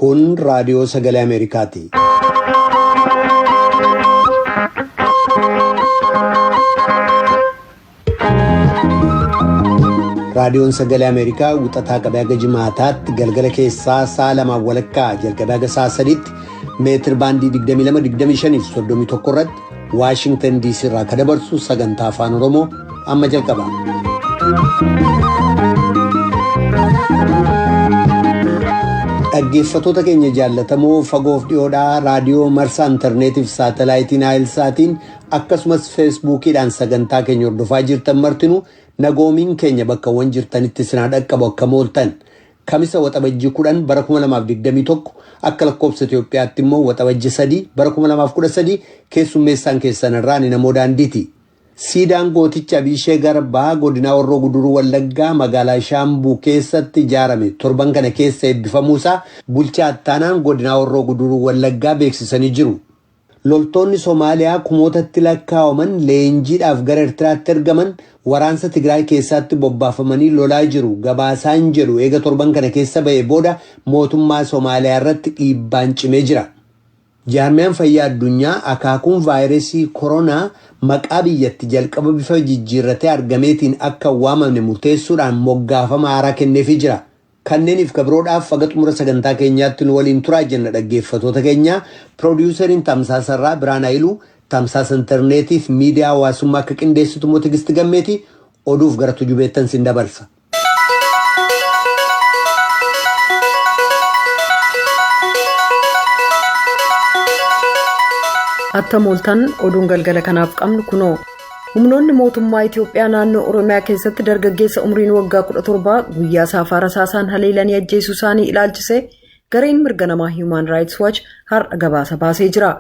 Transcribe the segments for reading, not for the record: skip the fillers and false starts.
Kun raadiyoo sagalee Ameerikaati. Raadiyoon sagalee Ameerikaa wixataa qabee haga jimaataatti galgala keessaa sa'a lamaan walakkaa jalqabee haga sa'a sadiitti meetir baandii 22-25 31 irratti Waashingtan DC irraa kan dabarsu sagantaa afaan Oromoo amma jalqaba. Dhaggeeffattoota keenya jaallatamoo fagoof dhiyoodhaa raadiyoo marsaa intarneetiif saatalaayitiin Naayilsaatiin akkasumas feesbuukiidhaan sagantaa keenya hordofaa jirtan martinuu nagoomiin keenya bakkawwan jirtanitti sinaa dhaqqabu akka mooltan kamisa waxabajjii 10 bara 2021 akka lakkoobsa Itoophiyaatti immoo waxabajjii 3 bara 2013 keessummeessaan keessan irraa ni namoo daandiiti. Siidaan gooticha Abishee Garbaa godina Horroo Guduruu Wallaggaa magaalaa Shaambuu keessatti ijaarame torban kana keessa eebbifamuusaa bulchaa ittaanaan godina Horroo Guduruu Wallaggaa beeksisanii jiru. Loltoonni Somaaliyaa kumootatti lakkaa'aman leenjiidhaaf gara Eertiraatti ergaman waraansa Tigraay keessatti bobbaafamanii lolaa jiru gabaasaan jedhu eega torban kana keessa ba'ee booda mootummaa Somaaliyaa irratti dhiibbaan cimee jira. Jaarmiyaan fayyaa addunyaa akaakuun vaayirasii koronaa maqaa biyyatti jalqaba bifa jijjiirratee argameetiin akka waamamne murteessuudhaan moggaafama haaraa kenneefii jira. Kanneeniif kabroodhaaf faga xumura sagantaa keenyaatti nu waliin turaa jenna dhaggeeffattoota keenya. Piroodyuuseriin Tamsaasarraa Biraan Hayiluu, Tamsaasa intarneetiif miidiyaa hawaasummaa akka qindeessitu immoo Tigisti Gammeetii oduuf gara tujubeettan sin dabarsa. Atta mooltan oduun galgala kanaaf qabnu kunoo humnoonni mootummaa Itoophiyaa naannoo Oromiyaa keessatti dargaggeessa umriin waggaa 17 guyyaa saafara saasaan haleelanii ajjeesuu isaanii ilaalchisee gareen mirga namaa Human Rights Watch har'a gabaasa baasee jira.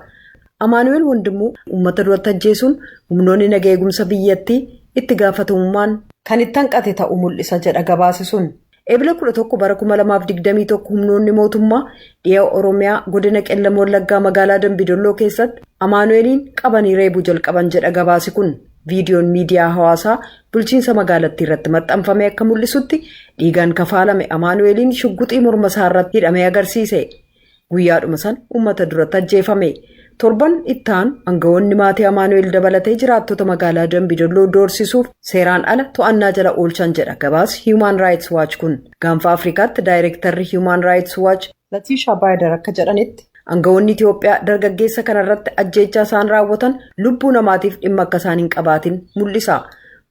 Amaanu'eel Wandimuu uummata duratti ajjeesuun humnoonni nagaa eegumsa biyyattii itti gaafatamummaan kan itti hanqate ta'uu mul'isa jedha gabaasi sun. Eebila 11 bara 2021 humnoonni mootummaa dhiyaa Oromiyaa godina Qellam Wallaggaa magaalaa Dambidolloo keessatti Amaanu'eeliin qabanii reebuu jalqaban jedha gabaasi kun. Viidiyoon miidiyaa hawaasaa bulchiinsa magaalattii irratti maxxanfame akka mul'isutti dhiigaan kafaalame Amaanu'eeliin shugguxii morma isaa irratti hidhamee agarsiise. Guyyaadhuma san uummata duratti ajjeefame. Torban ittaan aangawoonni maatii Amaanu'eel dabalatee jiraattota magaalaa Dambidolloo doorsisuuf seeraan ala to'annaa jala oolchan jedha gabaasi Human Rights Watch kun. Gaanfa Afrikaatti daayirektarri Human Rights Watch Latiishaa Baayidar akka jedhanitti aangawoonni Itoophiyaa dargaggeessa kanarratti ajjeechaa isaan raawwatan lubbuu namaatiif dhimma akka isaan hin qabaatin mul'isa.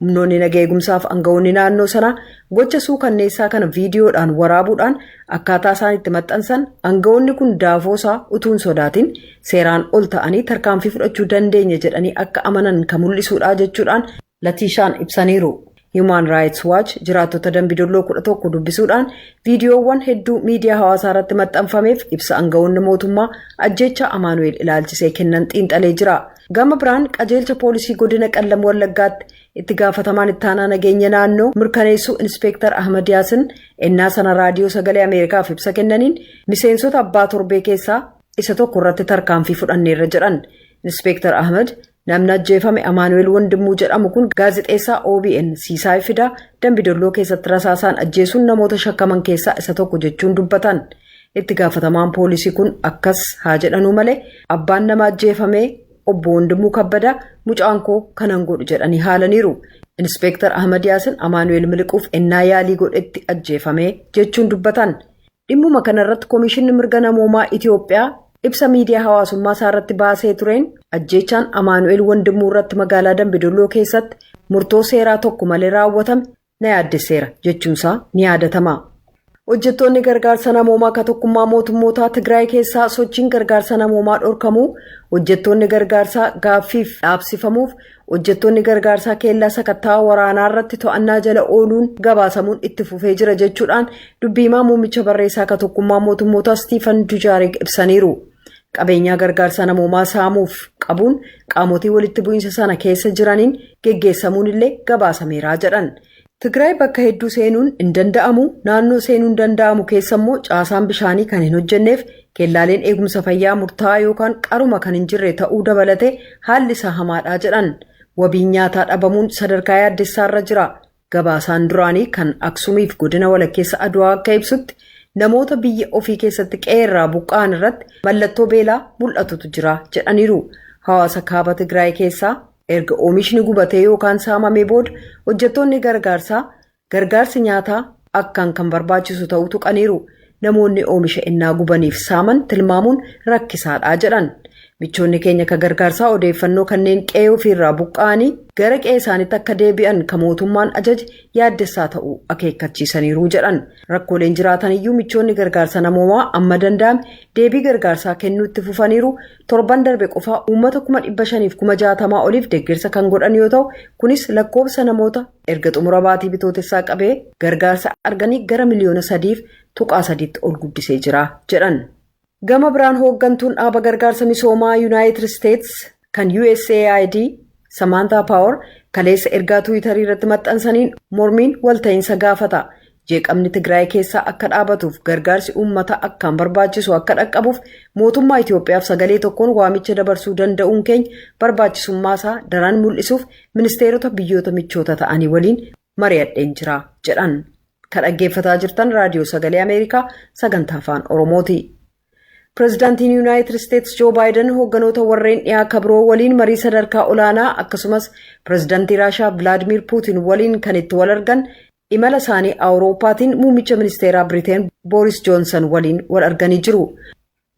Humnoonni nagaa eegumsaaf aangawoonni naannoo sanaa gocha suukanneessaa kana viidiyoodhaan waraabuudhaan akkaataa isaan itti maxxansan aangawoonni kun daafoosaa utuun sodaatin seeraan ol ta'anii tarkaanfii fudhachuu dandeenya jedhanii akka amanan kan mul'isuudha jechuudhaan Latiishaan ibsaniiru. Human Rights Watch jiraattota Dambidolloo 11 dubbisuudhaan viidiyoowwan hedduu miidiyaa hawaasaa irratti maxxanfameef ibsa aangawoonni mootummaa ajjeechaa Amaanu'eel ilaalchisee kennan xiinxalee jira. Gama biraan qajeelcha poolisii godina Qellam Wallaggaatti itti gaafatamaan ittaanaa nageenya naannoo mirkaneessuu Inspektar Ahmad Yaasin ennaa sana raadiyoo sagalee Ameerikaaf ibsa kennaniin miseensota abbaa torbee keessaa isa tokko irratti tarkaanfii fudhanneerra jedhan. Inspektar Ahmad namni ajjeefame Amaanu'eel Wandimuu jedhamu kun gaazexeessaa OBN Siisaay Fidaa Dambidolloo keessatti rasaasaan ajjeesuun namoota shakkaman keessaa isa tokko jechuun dubbatan. Itti gaafatamaan poolisii kun akkas haa jedhanuu malee abbaan nama ajjeefamee obbo Wandimuu Kabbadaa mucaan koo kanan godhu jedhanii haalaniiru. Inspektar Ahmad Yaasin Amaanu'eel miliquuf ennaa yaalii godhetti ajjeefamee jechuun dubbatan. Dhimmuma kanarratti Komishinni Mirga Namoomaa Itoophiyaa ibsa miidiyaa hawaasummaa isaa irratti baasee tureen ajjeechaan Amaanu'eel Wandimuu irratti magaalaa Dambidolloo keessatti murtoo seeraa tokko malee raawwatame na yaaddesseera jechuunsaa ni yaadatama. Hojjettoonni gargaarsa namoomaa akka tokkummaa mootummootaa Tigraay keessaa sochiin gargaarsa namoomaa dhorkamuu hojjettoonni gargaarsaa gaaffiif dhaabsifamuuf hojjettoonni gargaarsaa keellaa sakattaa waraanaa irratti to'annaa jala ooluun gabaasamuun itti fufee jira jechuudhaan dubbiimaa muummicha barreessaa akka tokkummaa mootummootaa Stiifan Dujaarik ibsaniiru. Qabeenyaa gargaarsa namoomaa saamuuf qabuun qaamotii walitti bu'iinsa sana keessa jiraniin geggeessamuun illee gabaasameera jedhan. Tigraay bakka hedduu seenuun hin danda'amu naannoo seenuun danda'amu keessa immoo caasaan bishaanii kan hin hojjenneef keellaaleen eegumsa fayyaa murtaa'aa yookaan qaruma kan hin jirre ta'uu dabalatee haalli isaa hamaadha jedhan. Wabiin nyaataa dhabamuun sadarkaa yaaddessaarra jira. Gabaasaan duraanii kan Aksuumiif godina walakkeessa Adwaa akka ibsutti namoota biyya ofii keessatti qeerraa buqqa'an irratti mallattoo beelaa mul'atutu jira jedhaniiru. Hawaasa kaaba Tigraay keessaa erga oomishni gubatee yookaan saamamee booda hojjettoonni gargaarsi nyaataa akkaan kan barbaachisu ta'uu tuqaniiru. Namoonni oomisha innaa gubaniif saaman tilmaamuun rakkisaadha jedhan. Michoonni keenya ka gargaarsaa odeeffannoo kanneen qe'ee ofiirraa buqqa'anii gara qe'ee isaaniitti akka deebi'an ka mootummaan ajaje yaaddessaa ta'uu akeekkachiisaniiru jedhan. Rakkooleen jiraatan iyyuu michoonni gargaarsa namoomaa amma danda'ame deebii gargaarsaa kennuu itti fufaniiru. Torban darbe qofaa uummata 560,000 oliif deeggarsa kan godhan yoo ta'u kunis lakkoofsa namoota erga xumura baatii bitootessaa qabee gargaarsa arganii gara miliyoona 3.3 ol guddisee jira jedhan. Gama biraan hooggantuun dhaaba gargaarsa misoomaa Yuunaayitid Isteetsi kan USAID Samantha Power kaleessa ergaa Tiwiitarii irratti maxxansaniin mormiin walta'iinsa gaafata. Jeeqamni Tigraay keessaa akka dhaabatuuf gargaarsi uummata akkaan barbaachisu akka dhaqqabuuf mootummaa Itoophiyaaf sagalee tokkoon waamicha dabarsuu danda'uun keenya barbaachisummaa daran mul'isuuf ministeerota biyyoota michoota ta'anii waliin mari'adheen jira jedhan. Kan dhaggeeffataa jirtan raadiyoo sagalee Ameerikaa sagantaa afaan Oromooti. Pireezidaantiin Yuunaayitid Isteetsi Joo Baayiden hoogganoota warreen dhiyaa kabiroo waliin marii sadarkaa olaanaa akkasumas pireezidaantii Raashaa Vilaadimiir Puutiin waliin kan itti wal argan imala isaanii Awurooppaatiin muummicha ministeeraa Biriteen Booris Joonsan waliin wal arganii jiru.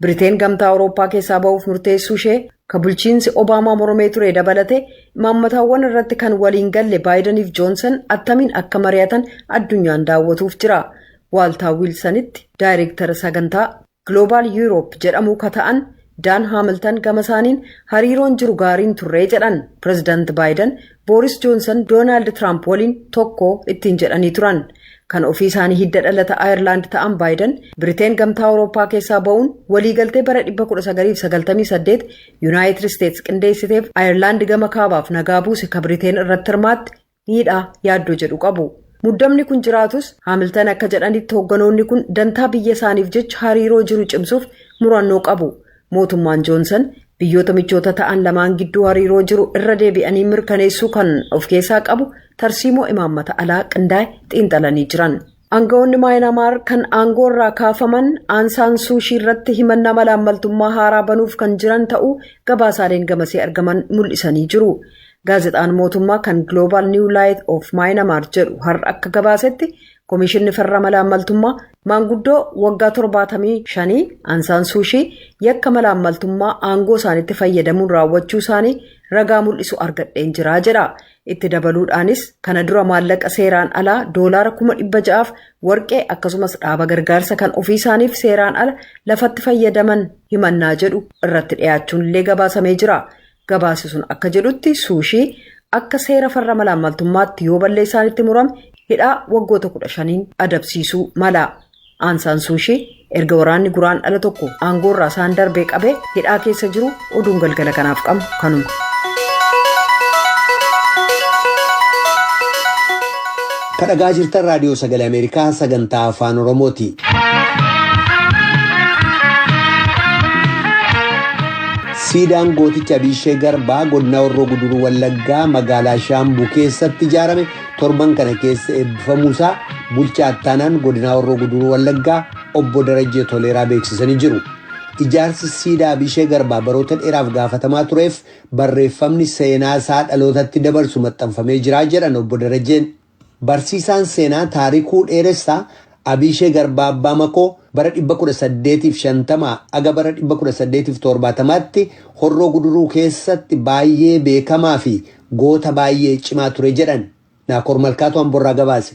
Biriteen gamtaa Awurooppaa keessaa ba'uuf murteessuu ishee ka bulchiinsi Obaamaa mormee ture dabalate imaammataawwan irratti kan waliin galle Baayideniif Joonsan attamiin akka mari'atan addunyaan daawwatuuf jira. Waaltaa Wiilsanitti daayireektara sagantaa Global Europe jedhamu ka ta'an Daan Haamiltan gama isaaniin hariiroon jiru gaariin turree jedhan. Pireezidaanti Baayiden Booris Joonsan Doonaald Tiraamp waliin tokko ittiin jedhanii turan. Kan ofii isaanii hidda dhalata Ayirlaand ta'an Baayiden Biriteen gamtaa Awurooppaa keessaa ba'uun waliigaltee bara 1998 Yuunaayitid Isteetsi qindeessiteef Ayirlaand gama kaabaaf nagaa buuse ka Biriteen irratti hirmaatti miidhaa yaaddoo jedhu qabu. Muddamni kun jiraatus Haamiltan akka jedhanitti hoogganoonni kun dantaa biyya isaaniif jecha hariiroo jiru cimsuuf murannoo qabu. Mootummaan Joonsan biyyoota michoota ta'an lamaan gidduu hariiroo jiru irra deebi'anii mirkaneessuu kan of keessaa qabu tarsiimoo imaammata alaa qindaa'e xiinxalanii jiran. Aangawoonni Maayinaamaar kan aangoo irraa kaafaman Aung San Suu Kyi irratti himannaa malaammaltummaa haaraa banuuf kan jiran ta'uu gabaasaaleen gamasee argaman mul'isanii jiru. Gaazexaan mootummaa kan Global New Light of Myanmar jedhu har'a akka gabaasetti Komishinni farra malaammaltummaa maanguddoo waggaa 75 Aung San Suu Kyi yakka malaammaltummaa aangoo isaaniitti fayyadamuun raawwachuu isaanii ragaa mul'isu argadheen jira jedha. Itti dabaluudhaanis kana dura maallaqa seeraan alaa doolaara 600,000 warqee akkasumas dhaaba gargaarsa kan ofii isaaniif seeraan ala lafatti fayyadaman himannaa jedhu irratti dhiyaachuun illee gabaasamee jira. Gabaasi sun akka jedhutti Suu Kyi akka seera farra malaammaltummaatti yoo balleessaanitti murame hidhaa waggoota 15 adabsiisuu mala. Aung San Suu Kyi erga waraanni Guraandhala tokko aangoo irraa isaan darbee qabee hidhaa keessa jiru. Oduun galgala kanaaf qabnu kanuma. Kan dhagaa jirtan raadiyoo sagalee Ameerikaa sagantaa afaan Oromooti. Siidaan gooticha Abishee Garbaa godina Horroo Guduruu Wallaggaa magaalaa Shaambuu keessatti ijaarame torban kana keessa eebbifamuusaa bulchaa ittaanaan godina Horroo Guduruu Wallaggaa obbo Darajjee Toleeraa beeksisanii jiru. Ijaarsi siidaa Abishee Garbaa baroota dheeraaf gaafatamaa tureef barreeffamni seenaa isaa dhalootatti dabarsu maxxanfamee jira jedhan obbo Darajjeen. Barsiisaan seenaa Taarikuu Dheeressaa Abishee Garbaa Abbaa Makoo bara 1850 aga bara 1870tti Horroo Guduruu keessatti baay'ee beekamaa fi goota baay'ee cimaa ture jedhan. Naakoor Malkaatu Amborraa gabaase.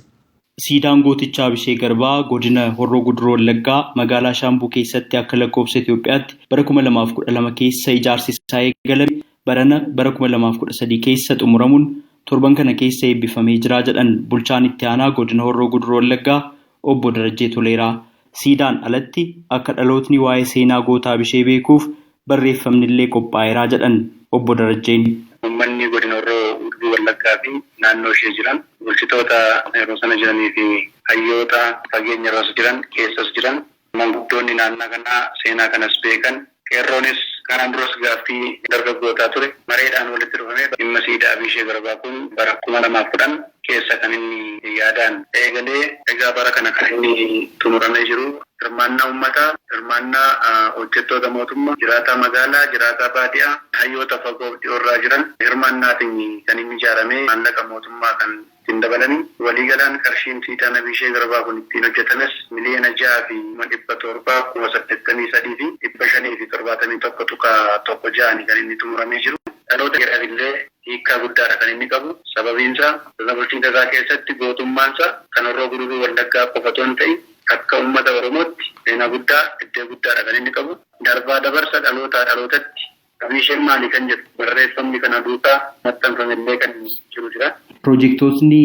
Siidaan gooticha Abishee Garbaa godina Horroo Guduruu Wallaggaa magaalaa Shaambuu keessatti akka lakkoofsa Itoophiyaatti bara 2012 keessa ijaarsi isaa eegalame barana bara 2013 keessa xumuramuun torban kana keessa eebbifamee jira jedhan bulchaan itti aanaa godina Horroo Guduruu Wallaggaa obbo Darajjee Toleeraa. Siidaan alatti akka dhalootni waa'ee seenaa goota Abishee beekuuf barreeffamni illee qophaa'eera jedhan obbo Darajjeen. Uummanni godina Horroo Guduruu Wallaggaa fi naannoo ishee jiran bulchitoota yeroo sana jiranii fi hayyoota fageenya irras jiran keessas jiran manguddoonni naannoo kanaa seenaa kanas beekan qeerroonis kanaan duras gaaffii dargaggootaa ture mareedhaan walitti dhufamee dhimma siidaa Abishee Garbaa kun bara 2010 keessa kan inni yaadaan eegalee egaa bara kana kan inni xumuramee jiru. Hirmaannaa uummataa, hirmaannaa hojjettoota mootummaa, jiraataa magaalaa, jiraataa baadiyyaa, hayyoota fagoo dhiyoorraa jiran hirmaannaatiin kan inni ijaaramee maallaqa mootummaa kan ittiin dabalanii waliigalaan qarshiin siidaa Abishee Garbaa kun ittiin hojjetames miliyoona 6,773,571 kan inni xumuramee jiru. Dhaloota jedhamillee hiikkaa guddaadha kan inni qabu. Sababiinsaa bulchiinsa isaa keessatti gootummaansa kan Horroo Guduruu Wallaggaa qofa otoo hin ta'in akka uummata Oromootti seenaa guddaa, iddoo guddaadha kan inni qabu. Darbaa dabarsa dhalootaa dhalootatti Abisheen maali kan jedhu barreeffamni kana duukaa maxxanfamillee kan jiru jira. Piroojeektootni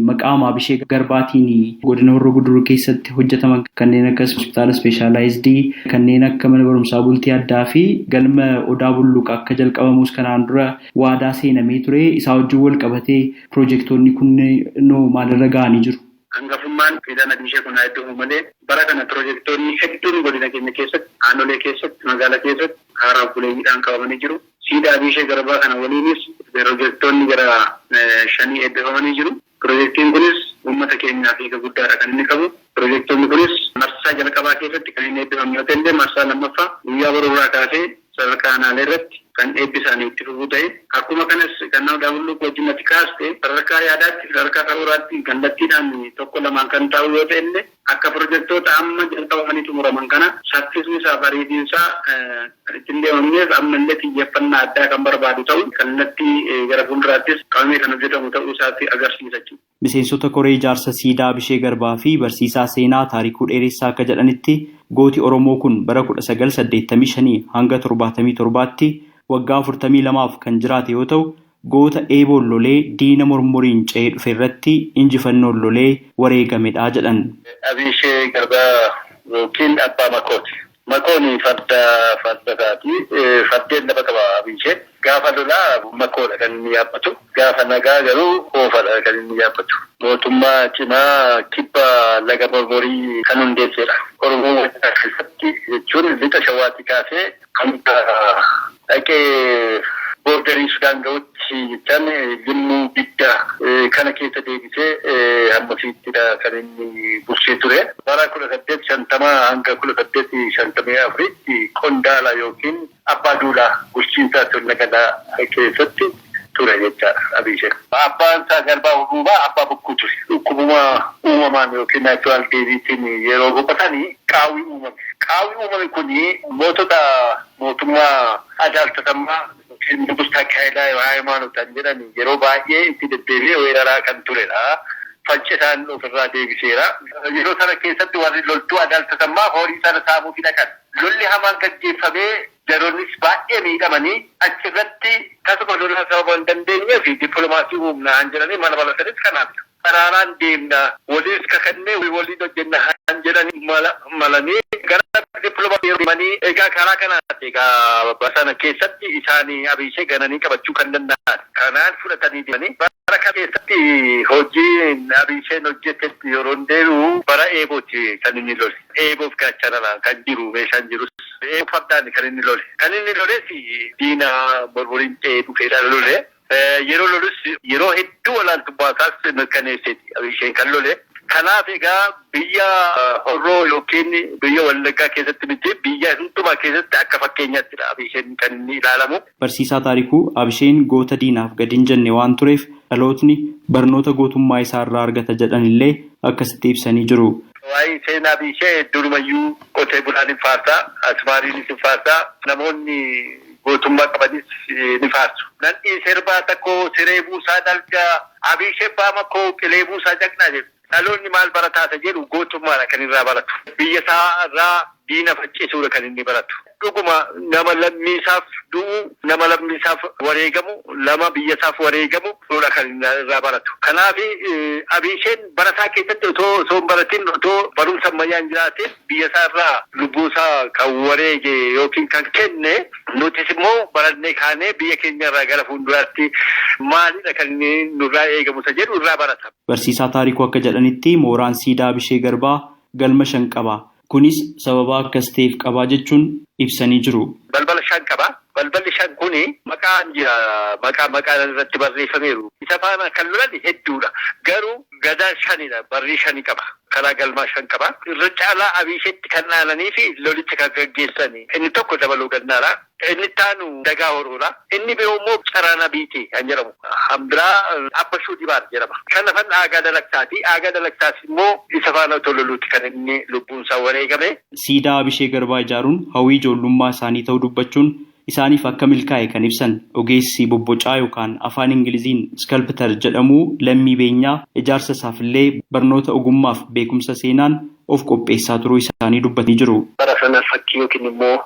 maqaa Abishee Garbaatiin godina Horroo Guduruu keessatti hojjetaman kanneen akka hospitaala ispeeshaalaayizidii, kanneen akka mana barumsaa bultii addaa fi galma Odaa Bulluqa akka jalqabamus kanaan dura waadaa seenamee ture. Isaa wajjin wal qabatee piroojeektoonni kunneen maalirra ga'anii jiru? Hangafummaan fiidaan Abishee kun hedduu malee bara kana piroojeektoonni hedduun godina keenya keessatti, aanolee keessatti, magaalaa keessatti haaraa buleeyyiidhaan qabamanii jiru. Siidaa Abishee Garbaa kana waliinis piroojeektoonni gara 5 eebbifamanii jiru. Piroojeektiin kunis uummata keenyaaf hiika guddaadha kan inni qabu. Piroojeektoonni kunis marsaa jalqabaa keessatti kan inni eebbifame yoo ta'e marsaa lammaffaa guyyaa boruuraa kaasee sadarkaa aanaalee irratti kan eebbisaanii itti fufuu ta'e akkuma kanas kan nama daawwannoo wajjin ati kaaste sadarkaa yaadaatti sadarkaa karooraatti kallattiidhaan tokko lamaan kan taa'u yoo ta'e illee akka piroojeektoota amma jalqabamanii xumuraman kana saffisni isaa bareedinsaa ittiin deemamneef ammallee xiyyeeffannaa addaa kan barbaadu ta'u kallattii gara fuulduraattis qabamee kan hojjetamu ta'uu isaatti agarsiisa. Miseensota koree ijaarsa siidaa Abishee Garbaa fi barsiisaa seenaa Taarikuu Dheeressaa akka jedhanitti gooti Oromoo kun bara 1985 hanga 77tti waggaa 42f kan jiraate yoo ta'u goota eeboon lolee diina mormoriin ce'ee dhufe irratti injifannoon lolee wareegamedha jedhan. Abishee Garbaa yookiin Abbaa Makooti. Makooni fardaati. Fardeen lafa qaba Abishee. Gaafa lolaa makoodha kan inni yaabbatu. Gaafa nagaa garuu oofadha kan inni yaabbatu. Mootummaa cimaa kibba laga mormorii kan hundeessedha. Oromoo keessatti jechuun lixa shawaatti kaasee kan dhaqee boordarii Sudaan ga'utti jechaan limmuu bidda kana keessa deebisee hammasiittidha kan inni bulchee ture. Bara 1850 hanga 1854tti qondaala yookiin abbaa duulaa bulchiinsaa Laganaa keessatti ture jechaadha Abishee. Abbaan isaa Garbaa Urruubaa abbaa bokkuu ture. Dhukkubuma uumamaan yookiin naachuraal deebiitiin yeroo boqotanii qaawwii uumame. Qaawwii uumame kuni mootummaa Adaaltatammaa Nugustaa Haayilaa Haayimaanutaan jedhan yeroo baay'ee itti deddeebi'ee weeraraa kan turedha. Fancisaan ofirraa deebiseera. Yeroo sana keessatti warri loltuu Adaaltatammaa horii sana saamuufi dhaqan. Lolli hamaan gaggeeffamee jaroonnis baay'ee miidhamanii achirratti tasuma lolaa sababa hin dandeenyee fi dippiloomaasii humnaan jedhanii mana balatanis kanaaf. Karaaraan deemna waliis kakannee waliin hojjenna han jedhanii malanii gara dippiloomaasii deemanii egaa karaa kanaatti egaa sana keessatti isaanii Abishee gananii qabachuu kan danda'an. Kanaan fudhatanii deemanii bara kana keessatti hojiin Abisheen hojjetetti yeroo deemu bara eebooti kan inni lole. Eeboof gaachanaa kan jiru meeshaan jirus. Eeboo fardaan kan inni lole. Kan inni loles diina mormoriin ce'ee dhufeedhaan lole. Yeroo lolus yeroo hedduu olaantummaa isaas mirkaneesseeti Abisheen kan lole. Kanaaf egaa biyya Horroo yookiin biyya Wallaggaa keessatti miti biyya hundumaa keessatti akka fakkeenyattidha Abisheen kan inni ilaalamu. Barsiisaa Taarikuu Abisheen goota diinaaf gadi hin jenne waan tureef dhalootni barnoota gootummaa isaa irraa argata jedhanillee akkasitti ibsanii jiru. Waa'ee seenaa Abishee durumayyuu qotee bulaan hin faarsaa, asmaariinis hin faarsaa, namoonni gootummaa qabanis ni faarsu. Nanni sirbaa tokko siree buusaa dalgaa Abishee baama koo qilee buusaa jaqnaa jedhu. Dhaloonni maal barataata jedhu gootummaadha kan irraa baratu. Biyya isaa irraa diina faccisuudha kan inni baratu. Dhuguma nama lammiisaaf du'u, nama lammiisaaf wareegamu, nama biyyasaaf wareegamu dha kan irraa baratu. Kanaaf Abisheen barataa keessatti osoo hin baratin otoo barumsa ammayyaan jiraateen biyyasaa irraa lubbuusaa kan wareege yookiin kan kenne nutis immoo barannee kaanee biyya keenya irraa gara fuulduraatti maalidha kan nurraa eegamu isa jedhu irraa barata. Barsiisaa Taarikuu akka jedhanitti mooraan siidaa Abishee Garbaa galma 5 qaba. Kunis sababa akkas ta'eef qabaa jechuun ibsanii jiru. Balbala 5 qaba. balballi shan kuni maqaan jira maqaan irratti barreeffameeru. Isa faana kan lolan hedduudha. Garuu gadaa shanidha. Barrii shani qaba. Karaa galmaa shan qaba. Irra caalaa Abisheetti kan dhaalanii fi lolicha kan gaggeessani. Inni tokko dabaluu gannaadha. Inni taanu dagaa horoodha. Inni biroo immoo caraana biitii kan jedhamu. Hambiraa abbashuu dibaar jedhama. Kan lafan aagaa dalagtaati. Aagaa dalagtaas immoo isa faana tololuuti kan inni lubbuun isaa wareegame. Siidaa Abishee Garbaa ijaaruun hawwii ijoollummaa isaanii ta'uu dubbachuun isaaniif akka milkaa'e kan ibsan ogeessi bobbocaa yookaan afaan Ingiliziin skalptar jedhamu lammii beenyaa ijaarsa isaafillee barnoota ogummaaf beekumsa seenaan of qopheessaa turuu isaanii dubbatanii jiru. Bara sana fakkii yookiin immoo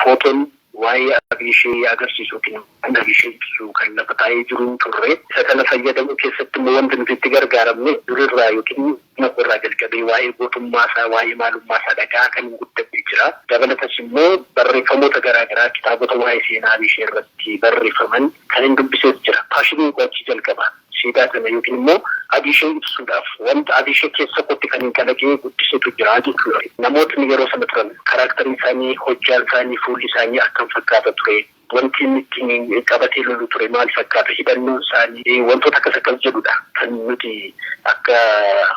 footoon waa'ee Abishee agarsiisu yookiin kan Abishee ibsu kan lafa taa'ee jiru turre. Isa kana fayyadamuu keessatti immoo wanti nuti itti gargaaramne durirraa yookiin irraa jalqabee waa'ee gootummaa isaa waa'ee maalummaa isaa dhagaa kan guddatee jira. Dabalatas immoo barreeffamoota garaagaraa kitaabota waa'ee seenaa Abishee irratti barreeffaman kan hin dubbisees jira. Faashinii gochii jalqaba. Siidaa kana yookiin immoo Abishee ibsuudhaaf wanta Abishee keessa kotti kan hin kalaqee guddisetu jira jechuudha. Namootni yeroo sana turan karaaktarii isaanii, hojjaan isaanii, fuulli isaanii akkam fakkaata ture. Wanti inni ittiin qabatee lolu ture maal fakkaata? Hidhannoon isaanii wantoota akkas jedhudha. Kan nuti akka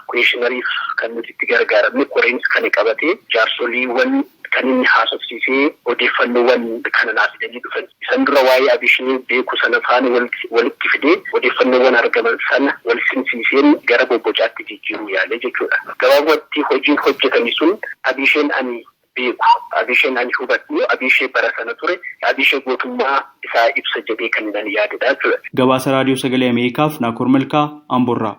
kuweeshinariif kan nuti itti gargaaramne qoreenis kan qabatee jaarsoliiwwan kan inni haasofsiisee odeeffannoowwan kana naaf fidanii dhufan. Isaan dura waa'ee Abishee beeku sana faana walitti fidee odeeffannoowwan argaman sana wal simsiiseen gara bobbocaatti jijjiiruu yaale jechuudha. Gabaabumatti hojiin hojjetame sun Abisheen ani beeku, Abisheen ani hubadhu, Abishee bara sana ture, Abishee gootummaa isaa ibsa jedhee kan inni yaadedha jechuudha. Gabaasa Raadiyoo Sagalee Ameerikaaf Naakoor Malkaa Amboorraa.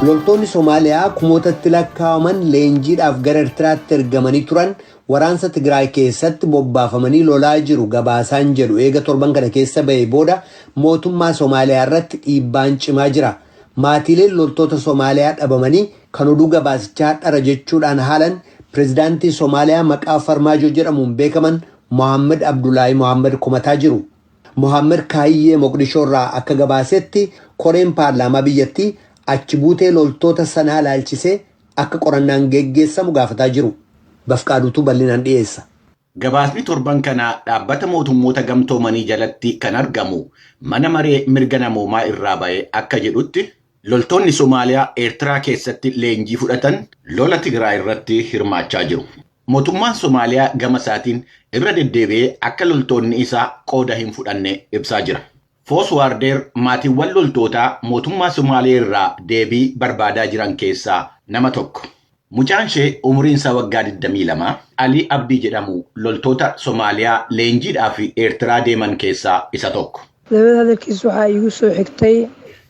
Loltoonni Somaaliyaa kumootatti lakkaa'aman leenjiidhaaf gara Eertiraatti ergamanii turan waraansa Tigraay keessatti bobbaafamanii lolaa jiru gabaasaan jedhu eega torban kana keessa ba'ee booda mootummaa Somaaliyaa irratti dhiibbaan cimaa jira. Maatiileen loltoota Somaaliyaa dhabamanii kan oduu gabaasichaa dhara jechuudhaan haalan pireezidaantii Somaaliyaa maqaa Farmaajoo jedhamuun beekaman Mohaammed Abdullaahi Mohaammed komataa jiru. Mohaammed Kaayyee Moqdishoo irraa akka gabaasetti koreen paarlaamaa biyyattii achi buutee loltoota sanaa ilaalchisee akka qorannaan geggeessamu gaafataa jiru. Bafqaaduutu bal'inaan dhiyeessa. Gabaasni torban kana dhaabbata mootummoota gamtoomanii jalatti kan argamu mana maree mirga namoomaa irraa ba'e akka jedhutti loltoonni Somaaliyaa Eertiraa keessatti leenjii fudhatan lola Tigraay irratti hirmaachaa jiru. Mootummaan Somaaliyaa gama isaatiin irra deddeebi'ee akka loltoonni isaa qooda hin fudhanne ibsaa jira. Foos Waardeer maatiiwwan loltootaa mootummaa Somaaliyaa irraa deebii barbaadaa jiran keessaa nama tokko. Mucaan ishee umriin isaa waggaa 22 Alii Abdii jedhamu loltoota Somaaliyaa leenjiidhaa fi Eertiraa deeman keessaa isa tokko.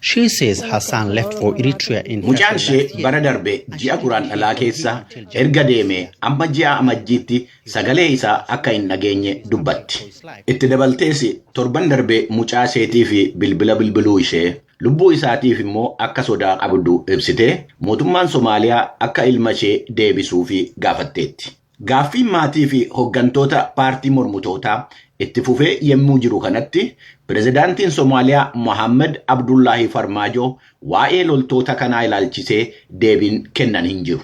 She says Hassan left for Eritrea in Mucaan ishee bara darbe ji'a Guraandhalaa keessa erga deemee amma ji'a Amajjiitti sagalee isaa akka hin dhageenye dubbatti. Itti dabaltees torban darbe mucaa isheetii fi bilbila bilbiluu ishee lubbuu isaatiif immoo akka sodaa qabdu ibsitee mootummaan Somaaliyaa akka ilma ishee deebisuu fi gaafatteetti. Gaaffiin maatii fi hoggantoota paartii mormitootaa itti fufee yemmuu jiru kanatti pireezidaantiin Somaaliyaa Mohaammed Abdullaahi Farmaajoo waa'ee loltoota kanaa ilaalchisee deebiin kennan hin jiru.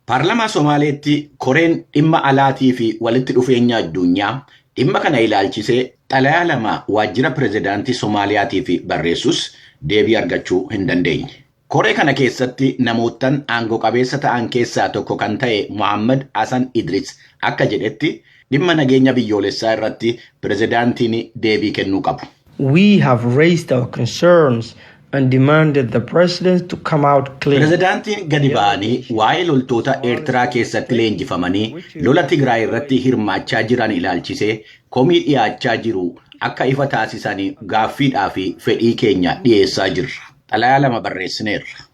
Paarlamaa Somaaleetti koreen dhimma alaatii fi walitti dhufeenya addunyaa dhimma kana ilaalchisee xalayaa lama waajjira pireezidaantii Somaaliyaatiif barreessus deebii argachuu hin dandeenye. Koree kana keessatti namoottan aangoo qabeessa ta'an keessaa tokko kan ta'e Mohaammed Hassan Idris akka jedhetti dhimma nageenya biyyoolessaa irratti pireezidaantiin deebii kennuu qabu. We have raised our concerns and demanded the president to come out clear. Pireezidaantiin gadi ba'anii waa'ee loltoota Eertiraa keessatti leenjifamanii lola Tigraay irratti hirmaachaa jiran ilaalchisee komii dhiyaachaa jiru akka ifa taasisan gaaffiidhaa fi fedhii keenya dhiyeessaa jirra. Xalayaa lama barreessineerra.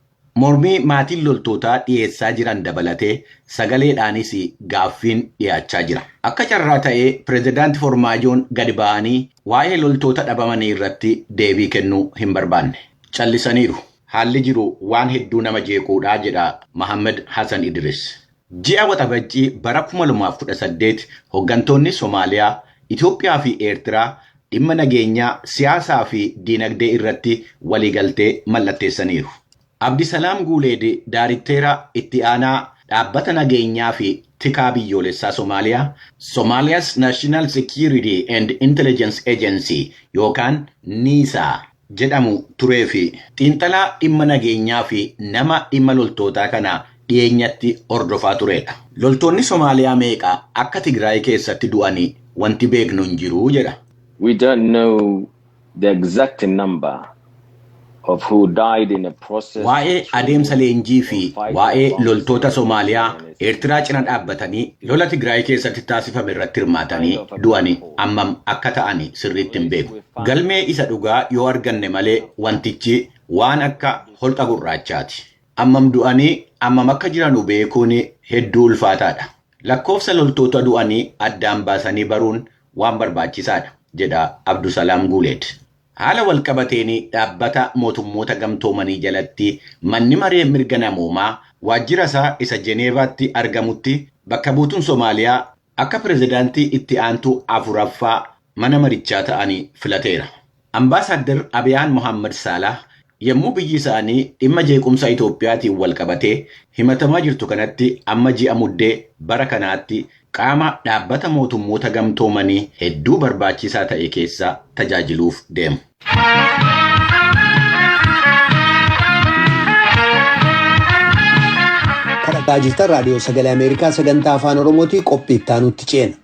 Mormii maatiin loltootaa dhiyeessaa jiran dabalatee sagaleedhaanis gaaffiin dhiyaachaa jira. Akka carraa ta'ee pireezidaantii Farmaajoon gadi ba'anii waa'ee loltoota dhabamanii irratti deebii kennuu hin barbaanne. Callisaniiru. Haalli jiru waan hedduu nama jeequudhaa jedha Mohaammed Hassan Idris. Ji'a waxabajjii bara 2018 hoggantoonni Somaaliyaa, Itoophiyaa fi Eertiraa dhimma nageenyaa siyaasaa fi diinagdee irratti waliigaltee mallatteessaniiru. Abdisalaam Guuleed Daaritteera itti aanaa dhaabbata nageenyaa fi tikaa biyyoolessaa Somaaliyaa, Somalia's National Security and Intelligence Agency yookaan NISA jedhamu turee fi xiinxalaa dhimma nageenyaa fi nama dhimma loltootaa kana dhiyeenyatti hordofaa turedha. Loltoonni Somaaliyaa meeqa akka Tigraay keessatti du'anii wanti beeknu hin jiru jedha. We don't know the exact number of who died in the process. Waa'ee adeemsa leenjii fi waa'ee loltoota Somaaliyaa Eertiraa cina dhaabbatanii lola Tigraay keessatti taasifame irratti hirmaatanii du'anii ammam akka ta'ani sirriitti hin beeku. Galmee isa dhugaa yoo arganne malee wantichi waan akka holqa gurraachaati. Ammam du'anii ammam akka jiranu beekuun hedduu ulfaataadha. Lakkoofsa loltoota du'anii addaan baasanii baruun waan barbaachisaadha jedha Abdusalaam Guuleed. Haala walqabateen dhaabbata mootummoota gamtoomanii jalatti manni maree mirga namoomaa waajjira isaa isa Jeneevaatti argamutti bakka buutuun Somaaliyaa akka pirezidaantii itti aantu afuraffaa mana marichaa ta'anii filateera. Ambaasaadder Abiyaan Mohaammed Saalah yommuu biyyi isaanii dhimma jeequmsa Itoophiyaatiin walqabatee himatamaa jirtu kanatti amma ji'a muddee bara kanaatti qaama dhaabbata mootummoota gamtoomanii hedduu barbaachisaa ta'e keessa tajaajiluuf deemu. Dhaggeeffachaa jirtan raadiyoo sagalee Ameerikaa sagantaa afaan Oromootii qophii itti aanutti ceena.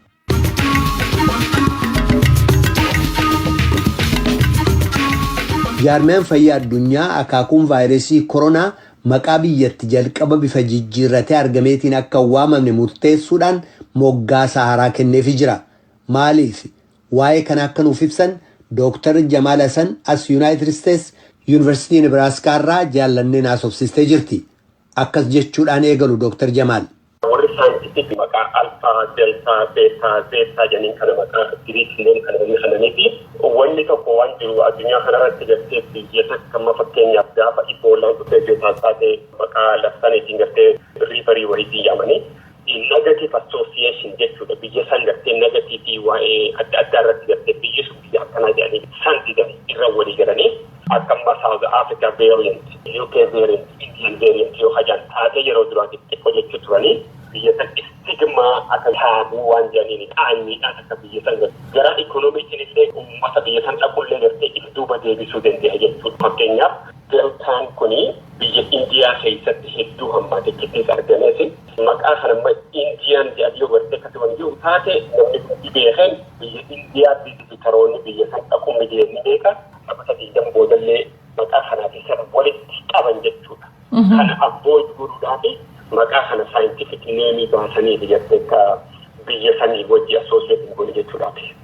Jaarmiyaan fayyaa addunyaa akaakuun vaayirasii koronaa maqaa biyyatti jalqaba bifa jijjiirratee argameetiin akka waamamne murteessuudhaan moggaasa haaraa kenneefii jira. Maaliif? Waa'ee kana akka nuuf ibsan Dr. Jamaal Hassan as United States University Nebraska irraa jaallanneen haasofsiistee jirti. Akkas jechuudhaan eegalu Dr. Jamaal. Warri saayintifiik maqaa alfaa, deltaa, beetaa, zeetaa jedhaniin kana maqaa giriikileen kana kananiifi wanni tokko waan jiru addunyaa kanarratti gartee biyyoota kamma fakkeenyaaf gaafa iboolaan dhufee beetaa taatee maqaa labsaniitiin gartee riifarii wayiitii yaamanii negative association jechuudha biyya san gartee negatiivii waa'ee adda addaa irratti gartee biyyi sun biyya akkanaa jedhanii san didan irra walii galanii akkamba South Africa variant, UK variant, Indian variant yoo hajaan taatee yeroo duraatti xiqqoo jechuu turanii biyya san stigmaa akka taabuu waan jedhaniin qaanyiidhaan akka biyya san gara ikoonomiitiin illee uummata biyya san dhaqullee gartee duuba deebisuu danda'a jechuudha. Fakkeenyaaf deltaan kuni biyya Indiyaa keessatti hedduu hammaate keessatti argameesi. Maqaa kanamma Indiyaan jedhanii gartee akkasumas jiru taate namni hundi beekan biyya Indiyaa biyya biyya san dhaquu miidiyanii beeka. Akka diigam boodallee maqaa kanaafi sana walitti qaban jechuudha. Kana avoid godhuudhaafi maqaa kana saayintifik neemii baasanii biyya sanii wajji asooseetiin godhu jechuudhaafi.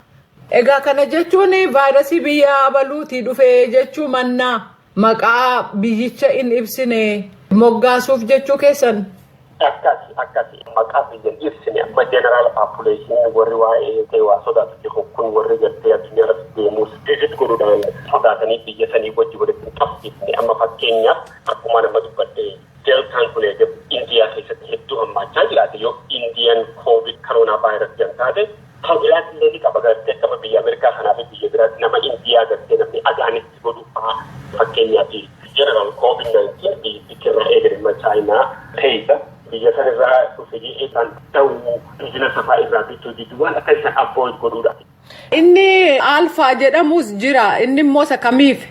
Egaa kana jechuun vaayirasii biyya abaluutii dhufee jechuu mannaa maqaa biyyicha hin ibsine moggaasuuf jechuu keessan. Akkasi maqaa biyya ibsine amma jeneraal paapuleeshinii warri waa'ee waa sodaatu jiru kun warri gartee addunyaa irratti deemuus viizit godhuudhaan sodaatanii biyya sanii wajji walitti qabsiifne amma fakkeenyaaf akkuma nama dubbadde deltaan kun Indiyaa keessatti hedduu hammaachaa jiraate yoo Indiyaan COVID koronaa vaayirasii kan taate kan biraatti illee ni qaba gartee akkama biyya Ameerikaa kanaa fi biyya biraatti nama Indiyaa gartee namni agaanitti godhu fa'aa fakkeenyaaf jeneraal COVID-19 biyyi kirraa eegalimma Chaayinaa keessa biyya san irraa dhufe jedhan ta'uu biizinasa fa'aa irraa bituu diduwwan akka isaan avoid godhuudha. Inni alfaa jedhamus jira inni immoo isa kamiif?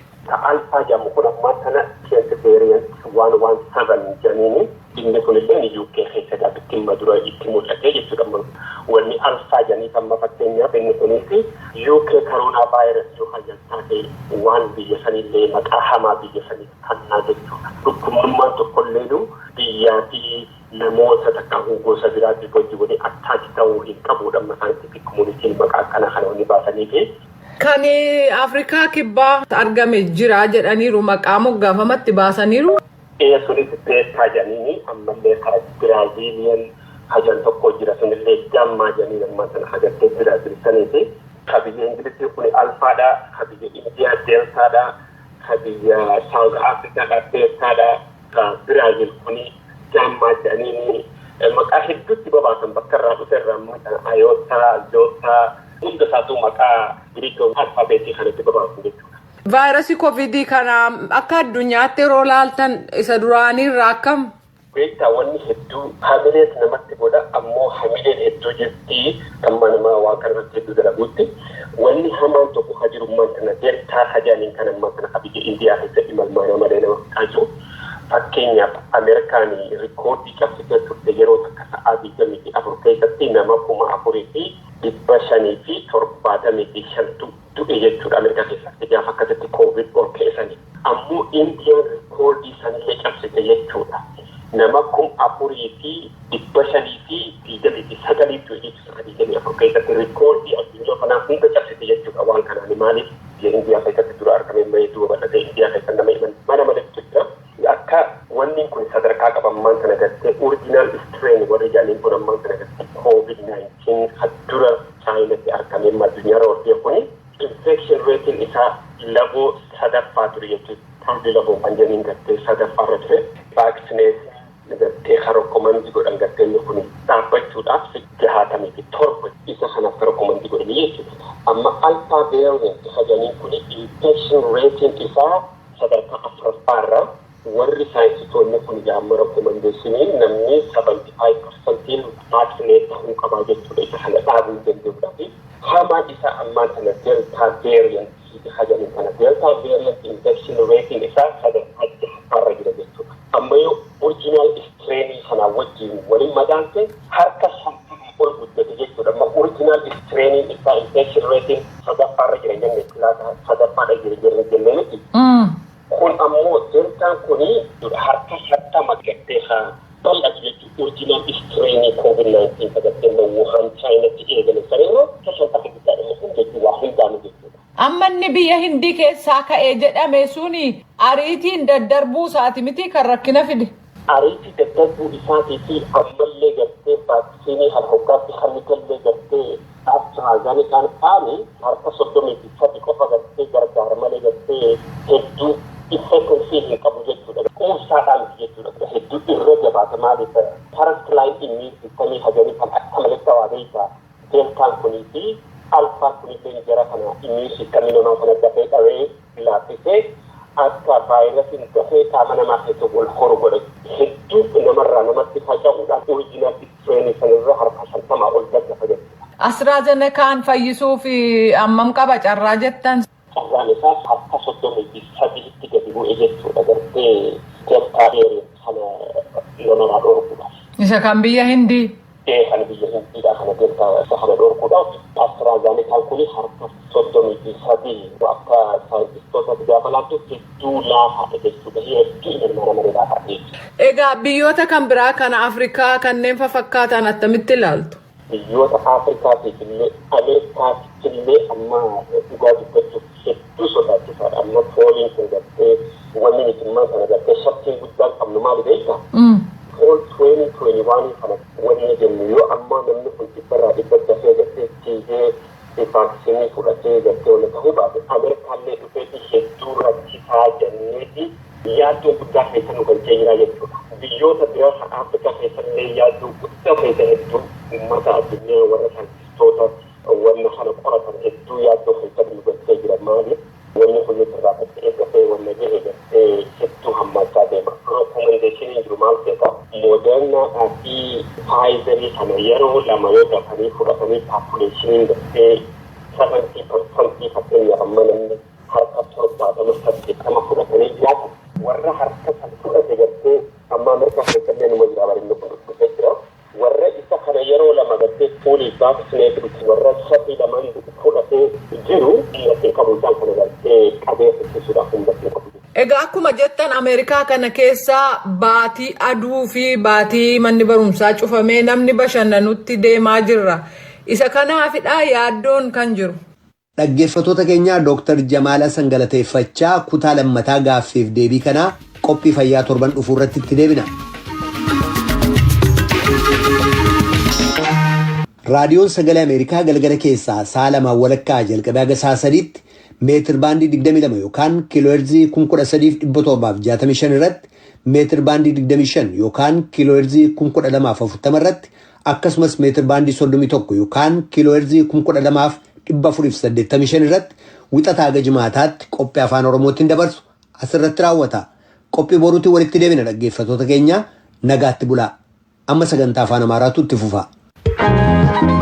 Alfaa jedhamu kun ammaa kana keessa variant 117 jedhaniini inni kunillee UK keessa gaafatti madura itti mul'ate jechuudha. Wanni alfaa jedhanii amma fakkeenyaaf inni kunis UK koronaa vaayirasii yoo hajjan taate waan biyya sanillee maqaa hamaa biyya sanii kannaa jechuudha. Dhukkubnummaan tokkolleenu biyyaa fi namoota takka gosa biraatti hojii waliin attaaki ta'uu hin qabuudha. Saayintifik komunitiin maqaa akkana kana wanni baasanii fi kan Afrikaa kibbaa argame jira jedhaniiru maqaa moggaafamatti baasaniiru. Sunis beekaa jedhanii ammallee karaa Biraaziiliyan hajan tokko jira sunillee gammaa jedhanii ammaa sana hajattee Biraaziilsaniiti. Ka biyya Ingilizii kun alfaadha, ka biyya Indiyaa deeltaadha, ka biyya South Africaadha beekaadha, ka Biraaziil kuni gammaa jedhanii maqaa hedduutti babaasan bakka irraa dhufe irraa ayootaa, zootaa hunda isaatu maqaa giriikii alfaabeetii kanatti babaasan jechuudha. Vaayirasii COVID kana akka addunyaatti yeroo laaltan isa duraanii irraa akkam? beektaa wanni hedduu hamilees namatti godha ammoo hamileen hedduu jirti kan namaa waa kanarratti hedduu dalaguutti wanni hamaan tokko hajirummaan kana deeltaa hajaaniin kan ammaa kana abiyya indiyaa keessatti malmaana malee nama fixaachu fakkeenyaaf Ameerikaanii rikoordii cabsitee turte yeroo takka sa'aa 24 keessatti nama 4,575 du'e jechuudha Ameerikaa keessatti gaafa akkasitti koovid ol keessanii ammoo indiyaan rikoordii sanillee cabsite jechuudha nama 4,529 du'e jechuudha 24 keessatti rikoordii addunyaa kanaa hunda cabsite jechuudha waan kanaan maaliif indiyaa keessatti dura argame malee duuba bal'ate indiyaa keessatti nama himan mana malatti jira akka wanni kun sadarkaa qabammaan kana gartee original strain warri jaaniin kun ammaan kana gartee COVID-19 dura chaayinatti argame addunyaa roortee kuni infection rate isaa laboo sadaffaa ture jechuudha. Tambi laboo kan jenniin gartee sadaffaa irra ture vaaksineesii gartee harokkomandii godhan gartee kun dhaabbachuudhaaf 67 isa kanaaf harokkomandii godhan jechuudha. Amma alpha variant hajaniin kun infection rate isaa sadarkaa afuraffaarra warri saayinsitoonni kun jaamma rakkomandeessiniin namni 75% vaaksineet ta'uu qabaa jechuudha isa kana dhaabuu danda'uudha fi hamaan isaa ammaan kana delta variant hajaniin kana delta variant infection rate isaa sadarkaa afuraffaarra jira jechuudha amma yoo original strain kana wajjin waliin madaalte harka 50 ol guddate jechuudha amma original strain isaa infection rate sadaffaarra jira jennee filaata sadaffaadha jira jennee kun ammoo deltaan kuni harka 60 gadtee bal'atu jechuudha original strain COVID-19 sadarkaa Wuhan Chainatti eegale sararoo tashabbata guddaadha jechuudha waa hundaanu jechuudha. Amma inni biyya Hindii keessaa ka'ee jedhame suni ariitiin daddarbuu isaati miti kan rakkina fide. Ariitii daddarbuu isaatii fi ammallee gartee vaaksiinii harkoggaatti hannitallee gartee AstraZenecaan qaanii harka 33 qofa gartee gargaara malee gartee hedduu effectively hin qabu jechuudha. Quubsaadhaan jechuudha. Hedduu irra jabaata maaliif first line immune system hajanii kan akka malee tawaadaysa deltaan kunii fi alfaan kunillee jara kana immune system namaa kana dafee dhawee laaffisee akka vaayirasiin dafee qaama namaa keessa wal horu godha. Hedduu namarraa namatti faca'uudhaan original strain sanirra harka 50 ol daddafa jechuudha. AstraZenecaan fayyisuuf ammam qaba carraa jettan? Carraan isaa harka 33 gadi bu'e jechuudha gartee delta variant kana namarraa dhorkuudhaaf. Isa kan biyya Hindii? Kan biyya Hindiidha kana delta isa kana dhorkuudhaaf AstraZenecaan kuni harka 33 akka saayintistoota gaafa laattu hedduu laafaadha jechuudha. Hedduu ilmaan namaa laafaadha jechuudha. Egaa biyyoota kan biraa kana Afrikaa kanneen fakkaatan attamitti ilaaltu? Biyyoota Afrikaatiif illee Ameerikaatiif illee amma dhugaa dubbachuuf hedduu sodaachisaadha. Amma fooliin kun gartee wanni mitimmaan kana gartee shakkii guddaan qabnu maali beektaa? Fool 2021 kana wanni jennu yoo amma namni kun dhibbarraa dhibba dafee gartee tiigee vaaksiinii fudhatee gartee wal ta'uu baate Ameerikaallee dhufeeti hedduu rakkisaa jenneeti yaaddoo guddaa keessa nu galchee jira jechuudha. Biyyoota biraa kan Afrikaa keessallee yaaddoo guddaa keessa hedduu uummata addunyaa warra saayintistoota wanna kana qoratan hedduu yaaddoo keessa nu galchee jira maaliif wanni kun irraa qaqqee gafee wanna gahe gartee hedduu hammaachaa deema. Rekomendeeshiniin jiru maal ta'eef Modernaadhaa fi Pfizerii kana yeroo lama yoo dafanii fudhatanii paapuleeshiniin gartee 70% fakkeenyaaf amma namni harka 70 fudhatanii jiraatan warra harka san fudhate gartee amma Ameerikaa keessallee numa jira barinni kun dhufee jira warra isa kana yeroo lama gartee fuulii vaaksineetii warra shatii lamaan fudhatee jiru dhiirratee qabu isaan kana gartee qabee ittisuudhaaf humnatee qabu. Egaa akkuma jettan Ameerikaa kana keessa baatii aduu fi baatii manni barumsaa cufamee namni bashannanutti deemaa jirra. Isa kanaafidha yaaddoon kan jiru. Dhaggeeffattoota keenyaa Dr. Jamaala Sangalateeffachaa kutaa lammataa gaaffiif deebii kanaa qophii fayyaa torban dhufuu irratti itti deebina. Raadiyoon Sagalee Ameerikaa galgala keessaa sa'a lamaan walakkaa jalqabee haga sa'a sadiitti meetir baandii 22 yookaan kiilooherzii 13,765 irratti meetir baandii 25 yookaan kiilooherzii 1240 irratti akkasumas meetir baandii 31 yookaan kiilooherzii 12,485 irratti wixataa haga jimaataatti qophii afaan Oromootiin dabarsu asirratti raawwata. Qophii boruutiin walitti deebina dhaggeeffattoota keenya nagaatti bulaa. Amma sagantaa afaan Amaaraatu itti fufa.